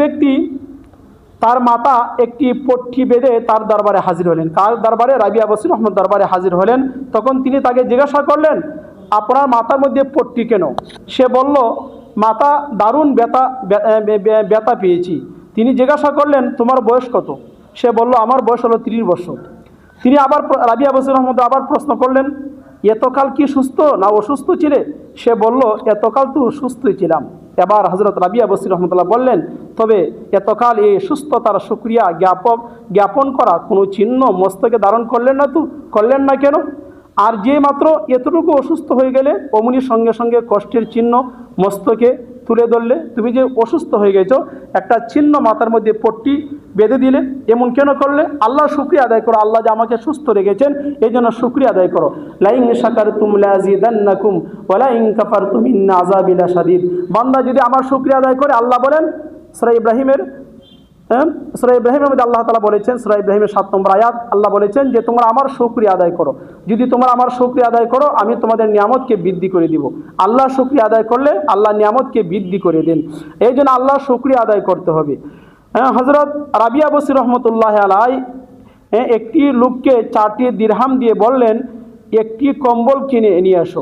ব্যক্তি তার মাতা একটি পট্টি বেঁধে তার দরবারে হাজির হলেন। কার দরবারে? রাবিয়া বসির রহমত দরবারে হাজির হলেন। তখন তিনি তাকে জিজ্ঞাসা করলেন, আপনার মাথার মধ্যে পট্টি কেন? সে বলল, মাথা দারুণ ব্যথা পেয়েছি। তিনি জিজ্ঞাসা করলেন, তোমার বয়স কত? সে বলল, আমার বয়স হলো 30 বছর। তিনি আবার রাবিয়া বসির রহমত আবার প্রশ্ন করলেন, এতকাল কি সুস্থ না অসুস্থ ছিলে? সে বলল, এতকাল তো সুস্থই ছিলাম। এবার হযরত রাবিয়া বসির রহমতুল্লাহ বললেন, তবে এতকাল এই সুস্থতার শুকরিয়া জ্ঞাপন করা কোনো চিহ্ন মস্তকে ধারণ করলেন না কেন? আর যে মাত্র এতটুকু অসুস্থ হয়ে গেলে অমনি সঙ্গে সঙ্গে কষ্টের চিহ্ন মস্তকে তুলে ধরলে। তুমি যে অসুস্থ হয়ে গেছো, একটা চিহ্ন মাথার মধ্যে পট্টি বেঁধে দিলে, এমন কেন করলে? আল্লাহ শুকরিয়া আদায় করো, আল্লাহ যে আমাকে সুস্থ রেখেছেন এই জন্য শুকরিয়া আদায় করো। লাইন শাকারতুম লাযিদান্নাকুম ওয়া লাইন কাফারতুম ইন্না আযাবি লাশাদীদ। বান্দা যদি আমার শুকরিয়া আদায় করে, আল্লাহ বলেন সূরা ইব্রাহিমের মধ্যে আল্লাহ তাআলা বলেছেন, সূরা ইব্রাহিমের 7 নম্বর আয়াত, আল্লাহ বলেছেন যে তোমরা আমার শুকরিয়া আদায় করো। যদি তোমরা আমার শুকরিয়া আদায় করো, আমি তোমাদের নিয়ামতকে বৃদ্ধি করে দিব। আল্লাহ শুকরিয়া আদায় করলে আল্লাহ নিয়ামতকে বৃদ্ধি করে দেন। এই জন্য আল্লাহ শুকরিয়া আদায় করতে হবে। হযরত রাবিয়া বসির রহমতুল্লাহ আলাই একটি লোককে 4টি দিরহাম দিয়ে বললেন, একটি কম্বল কিনে নিয়ে আসো।